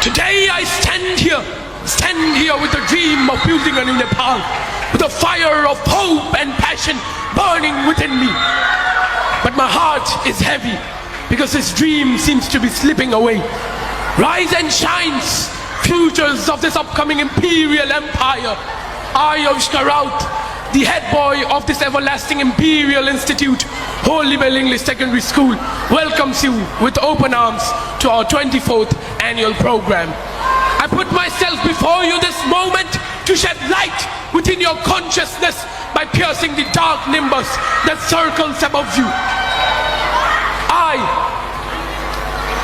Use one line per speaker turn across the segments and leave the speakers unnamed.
Today I stand here with the dream of building a new Nepal, with a fire of hope and passion burning within me. But my heart is heavy because this dream seems to be slipping away. Rise and shines, futures of this upcoming imperial empire. I, Avishkar Raut, the head boy of this everlasting imperial institute, Holy Bell English Secondary School, welcomes you with open arms to our 24th annual program. I put myself before you this moment to shed light within your consciousness by piercing the dark nimbus that circles above you. I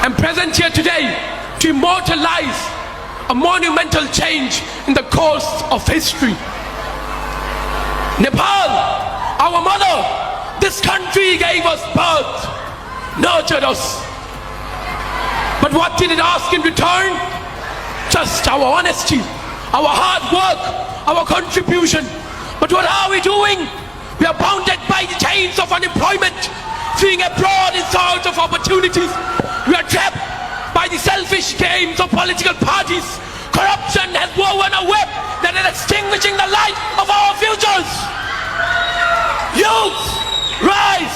am present here today to immortalize a monumental change in the course of history. Nepal, our mother, this country gave us birth, nurtured us. But what did it ask in return? Just our honesty, our hard work, our contribution. But what are we doing? We are bounded by the chains of unemployment, fleeing abroad in search of opportunities. We are trapped by the selfish games of political parties. Corruption has woven a web that is extinguishing the light of our futures. Youth, rise!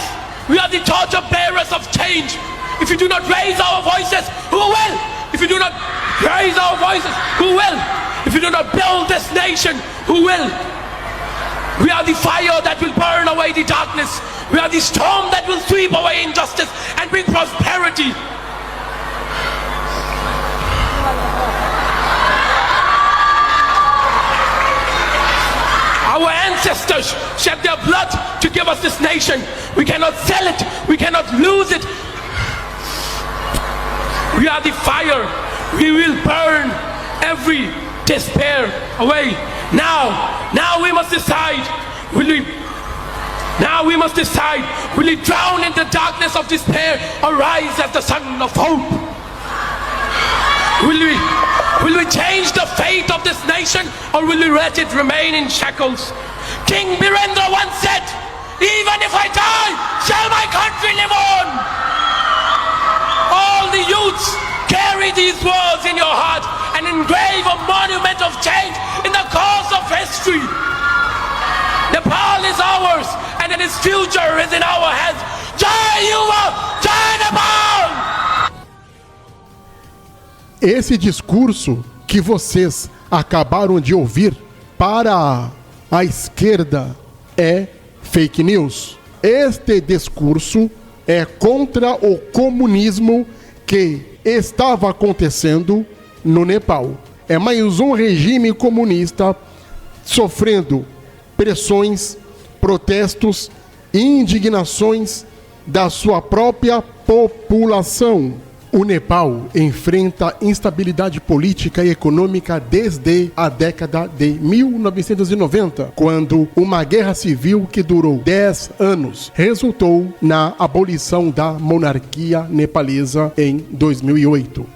We are the torch bearers of change. If you do not raise our voices, who will? If you do not raise our voices, who will? If you do not build this nation, who will? We are the fire that will burn away the darkness. We are the storm that will sweep away injustice and bring prosperity. Our ancestors shed their blood to give us this nation. We cannot sell it. We cannot lose it. We are the fire. We will burn every despair away. Now we must decide. Will we drown in the darkness of despair or rise as the sun of hope? Will we change the fate of this nation, or will we let it remain in shackles? King Birendra once said, "Even if I die, shall my country live on?" All the youths, carry these words in your heart and engrave a monument of change in the course of history. Nepal is ours, and its future is in our hands. Jai Yuva! Jai Nepal!
Esse discurso que vocês acabaram de ouvir para a esquerda é fake news. Este discurso é contra o comunismo que estava acontecendo no Nepal. É mais um regime comunista sofrendo pressões, protestos e indignações da sua própria população. O Nepal enfrenta instabilidade política e econômica desde a década de 1990, quando uma guerra civil que durou 10 anos resultou na abolição da monarquia nepalesa em 2008.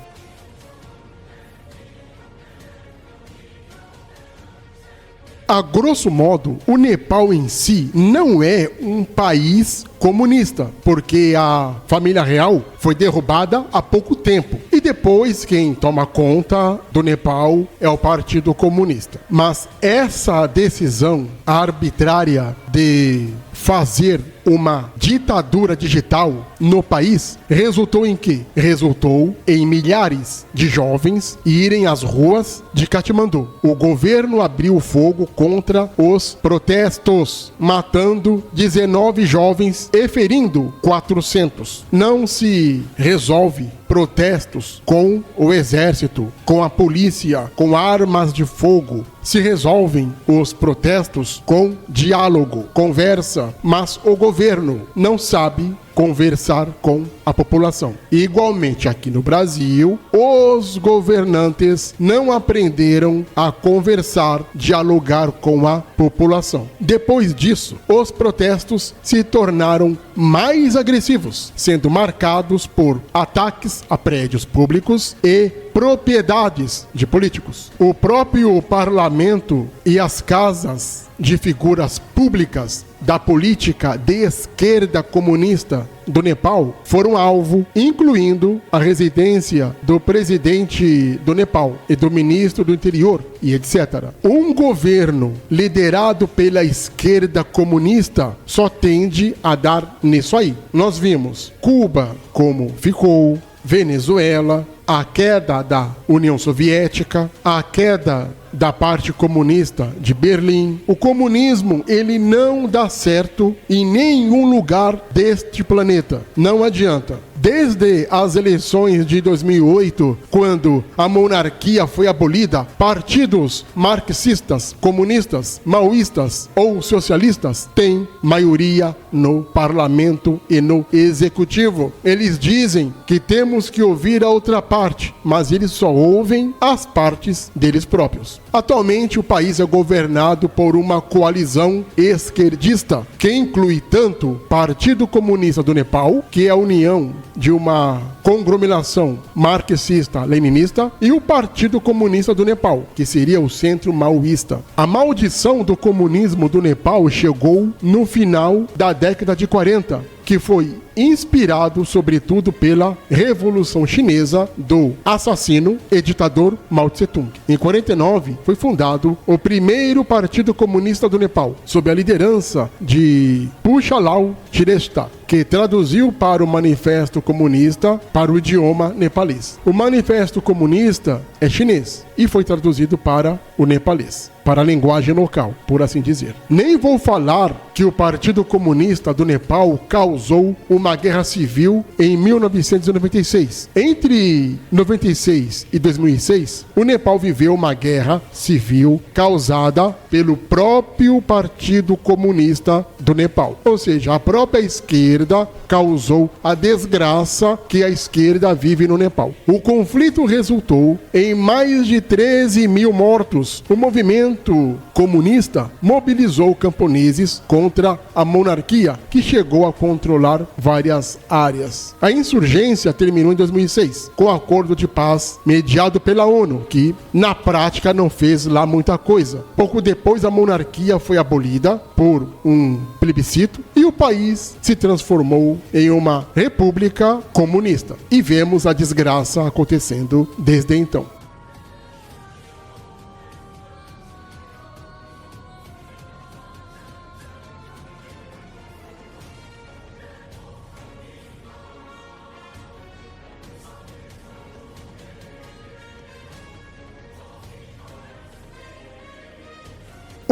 A grosso modo, o Nepal em si não é um país comunista, porque a família real foi derrubada há pouco tempo. E depois quem toma conta do Nepal é o Partido Comunista. Mas essa decisão arbitrária de fazer uma ditadura digital no país resultou em quê? Resultou em milhares de jovens irem às ruas de Katmandu. O governo abriu fogo contra os protestos, matando 19 jovens e ferindo 400. Não se resolve protestos com o exército, com a polícia, com armas de fogo. Se resolvem os protestos com diálogo, conversa, mas o governo não sabe conversar com a população. Igualmente aqui no Brasil, os governantes não aprenderam a conversar, dialogar com a população. Depois disso, os protestos se tornaram mais agressivos, sendo marcados por ataques a prédios públicos e propriedades de políticos. O próprio parlamento e as casas de figuras públicas da política de esquerda comunista do Nepal foram alvo, incluindo a residência do presidente do Nepal e do ministro do interior e etc. Um governo liderado pela esquerda comunista só tende a dar nisso aí. Nós vimos Cuba como ficou, Venezuela, a queda da União Soviética, a queda da parte comunista de Berlim. O comunismo, ele não dá certo em nenhum lugar deste planeta. Não adianta. Desde as eleições de 2008, quando a monarquia foi abolida, partidos marxistas, comunistas, maoístas ou socialistas têm maioria no parlamento e no executivo. Eles dizem que temos que ouvir a outra parte, mas eles só ouvem as partes deles próprios. Atualmente, o país é governado por uma coalizão esquerdista, que inclui tanto o Partido Comunista do Nepal, que é a união de uma conglomeração marxista-leninista, e o Partido Comunista do Nepal, que seria o centro maoísta. A maldição do comunismo do Nepal chegou no final da década de 40, que foi inspirado sobretudo pela Revolução Chinesa do assassino e ditador Mao Tse-tung. Em 49 foi fundado o primeiro Partido Comunista do Nepal, sob a liderança de Puchalal Shrestha, que traduziu para o Manifesto Comunista para o idioma nepalês. O Manifesto Comunista é chinês e foi traduzido para o nepalês, para a linguagem local, por assim dizer. Nem vou falar que o Partido Comunista do Nepal causou uma guerra civil em 1996. Entre 96 e 2006, o Nepal viveu uma guerra civil causada pelo próprio Partido Comunista do Nepal. Ou seja, a própria esquerda causou a desgraça que a esquerda vive no Nepal. O conflito resultou em mais de 13 mil mortos. O movimento comunista mobilizou camponeses contra a monarquia, que chegou a controlar várias áreas. A insurgência terminou em 2006, com o acordo de paz mediado pela ONU, que na prática não fez lá muita coisa. Pouco depois, a monarquia foi abolida por um plebiscito e o país se transformou em uma república comunista. E vemos a desgraça acontecendo desde então.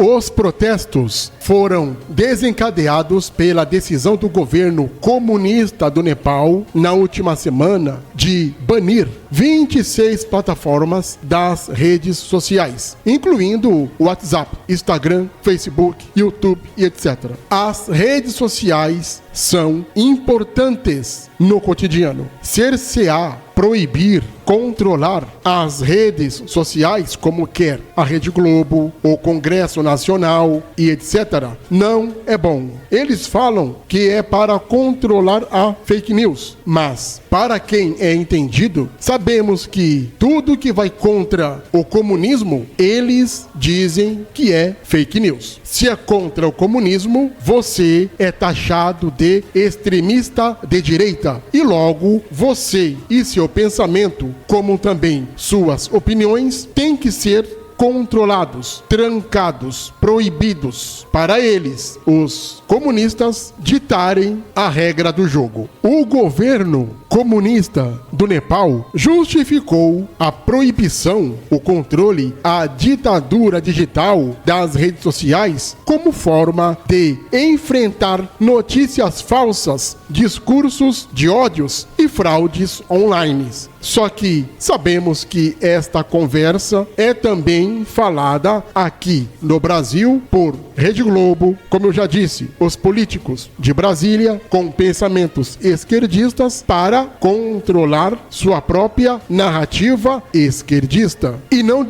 Os protestos foram desencadeados pela decisão do governo comunista do Nepal na última semana de banir 26 plataformas das redes sociais, incluindo o WhatsApp, Instagram, Facebook, YouTube e etc. As redes sociais são importantes no cotidiano. Cercear, proibir, controlar as redes sociais, como quer a Rede Globo, o Congresso Nacional e etc., não é bom. Eles falam que é para controlar a fake news, mas para quem é entendido, sabemos que tudo que vai contra o comunismo, eles dizem que é fake news. Se é contra o comunismo, você é taxado de extremista de direita e logo você e seu pensamento, como também suas opiniões, têm que ser controlados, trancados, proibidos, para eles, os comunistas, ditarem a regra do jogo. O governo comunista do Nepal justificou a proibição, o controle, a ditadura digital das redes sociais como forma de enfrentar notícias falsas, discursos de ódios e fraudes online. Só que sabemos que esta conversa é também falada aqui no Brasil por Rede Globo, como eu já disse, os políticos de Brasília com pensamentos esquerdistas para controlar sua própria narrativa esquerdista. E não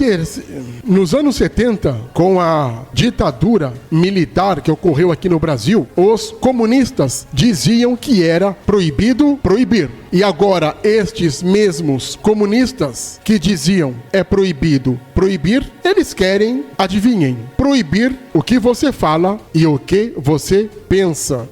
nos anos 70, com a ditadura militar que ocorreu aqui no Brasil, os comunistas diziam que era proibido proibir. E agora estes mesmos comunistas que diziam é proibido proibir, eles querem, adivinhem, proibir o que você fala e o que você pensa.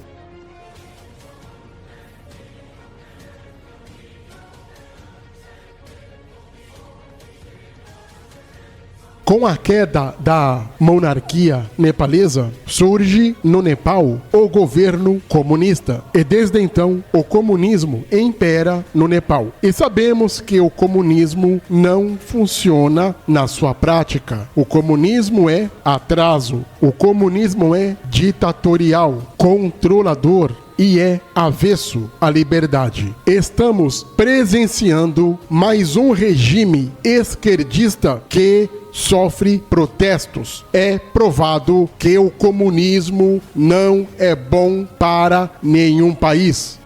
Com a queda da monarquia nepalesa, surge no Nepal o governo comunista. E desde então, o comunismo impera no Nepal. E sabemos que o comunismo não funciona na sua prática. O comunismo é atraso. O comunismo é ditatorial, controlador e é avesso à liberdade. Estamos presenciando mais um regime esquerdista que sofre protestos. É provado que o comunismo não é bom para nenhum país.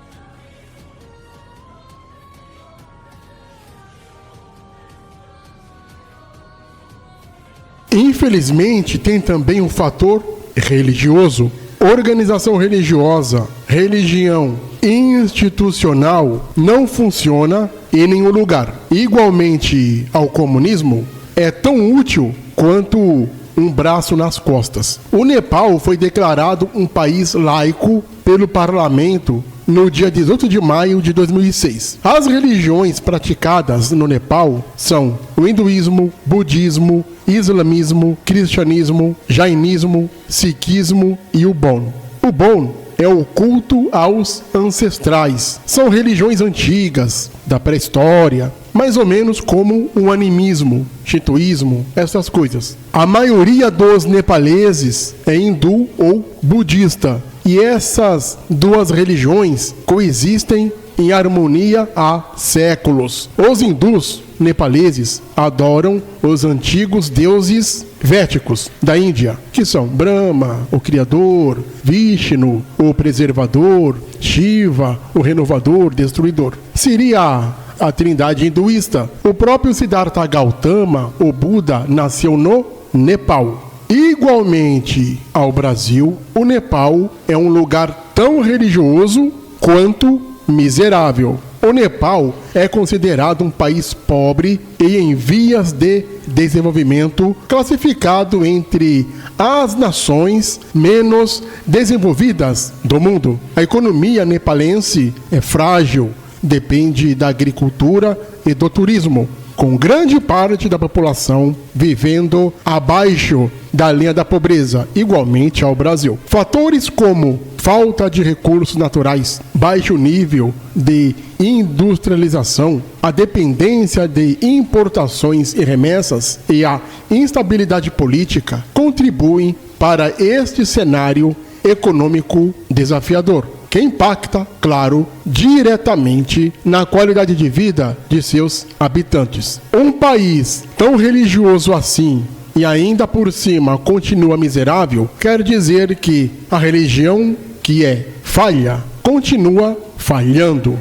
Infelizmente, tem também um fator religioso. Organização religiosa, religião institucional não funciona em nenhum lugar. Igualmente ao comunismo, é tão útil quanto um braço nas costas. O Nepal foi declarado um país laico pelo parlamento no dia 18 de maio de 2006. As religiões praticadas no Nepal são o hinduísmo, budismo, islamismo, cristianismo, jainismo, sikhismo e o Bon. O Bon é o culto aos ancestrais. São religiões antigas, da pré-história, mais ou menos como o animismo, shintoísmo, essas coisas. A maioria dos nepaleses é hindu ou budista. E essas duas religiões coexistem em harmonia há séculos. Os hindus nepaleses adoram os antigos deuses védicos da Índia, que são Brahma, o Criador, Vishnu, o Preservador, Shiva, o Renovador, Destruidor. Seria a trindade hinduísta. O próprio Siddhartha Gautama, o Buda, nasceu no Nepal. Igualmente ao Brasil, o Nepal é um lugar tão religioso quanto miserável. O Nepal é considerado um país pobre e em vias de desenvolvimento, classificado entre as nações menos desenvolvidas do mundo. A economia nepalense é frágil, depende da agricultura e do turismo, com grande parte da população vivendo abaixo da linha da pobreza, igualmente ao Brasil. Fatores como falta de recursos naturais, baixo nível de industrialização, a dependência de importações e remessas e a instabilidade política contribuem para este cenário econômico desafiador, que impacta, claro, diretamente na qualidade de vida de seus habitantes. Um país tão religioso assim e ainda por cima continua miserável, quer dizer que a religião, que é falha, continua falhando.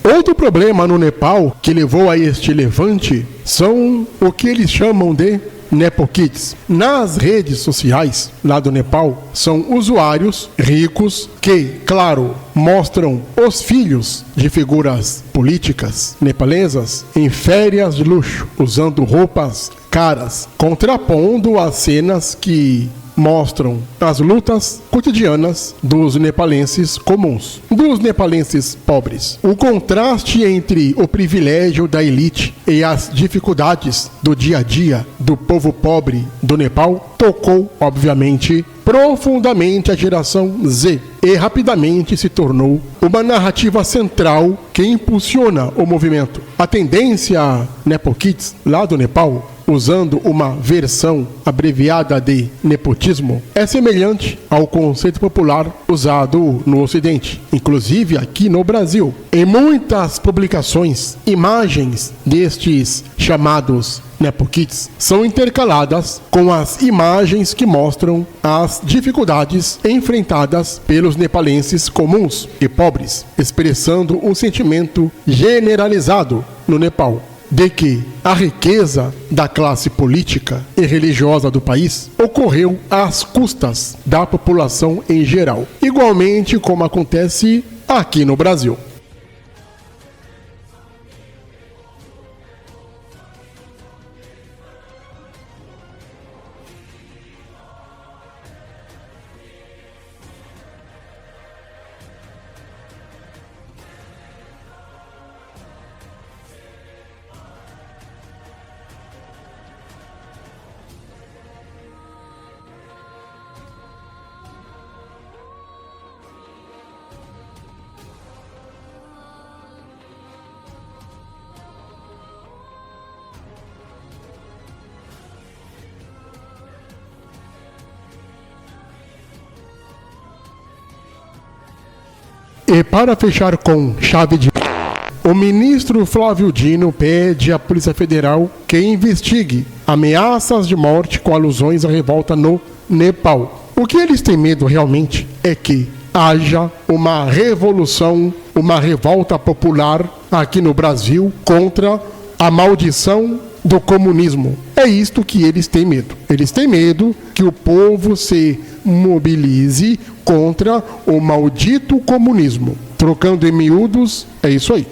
Outro problema no Nepal que levou a este levante são o que eles chamam de Nepo Kids. Nas redes sociais lá do Nepal, são usuários ricos que, claro, mostram os filhos de figuras políticas nepalesas em férias de luxo, usando roupas caras, contrapondo as cenas que mostram as lutas cotidianas dos nepalenses comuns, dos nepalenses pobres. O contraste entre o privilégio da elite e as dificuldades do dia a dia do povo pobre do Nepal tocou, obviamente, profundamente a geração Z e rapidamente se tornou uma narrativa central que impulsiona o movimento. A tendência Nepo Kids lá do Nepal, usando uma versão abreviada de nepotismo, é semelhante ao conceito popular usado no Ocidente, inclusive aqui no Brasil. Em muitas publicações, imagens destes chamados Nepo Kids são intercaladas com as imagens que mostram as dificuldades enfrentadas pelos nepalenses comuns e pobres, expressando um sentimento generalizado no Nepal de que a riqueza da classe política e religiosa do país ocorreu às custas da população em geral, igualmente como acontece aqui no Brasil. E para fechar com chave de o ministro Flávio Dino pede à Polícia Federal que investigue ameaças de morte com alusões à revolta no Nepal. O que eles têm medo realmente é que haja uma revolução, uma revolta popular aqui no Brasil contra a maldição do comunismo. É isto que eles têm medo. Eles têm medo que o povo se mobilize contra o maldito comunismo. Trocando em miúdos, é isso aí.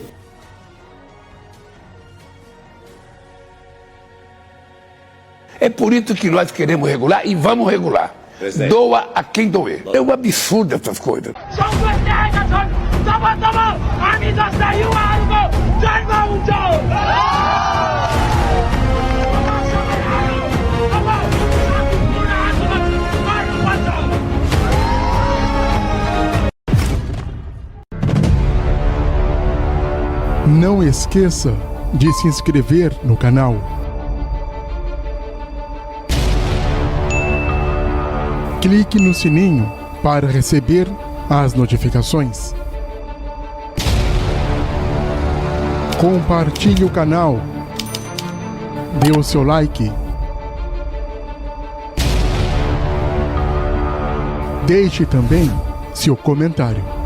É por isso que nós queremos regular e vamos regular. Presidente. Doa a quem doer. É um absurdo essas coisas.
Não esqueça de se inscrever no canal. Clique no sininho para receber as notificações. Compartilhe o canal. Dê o seu like. Deixe também seu comentário.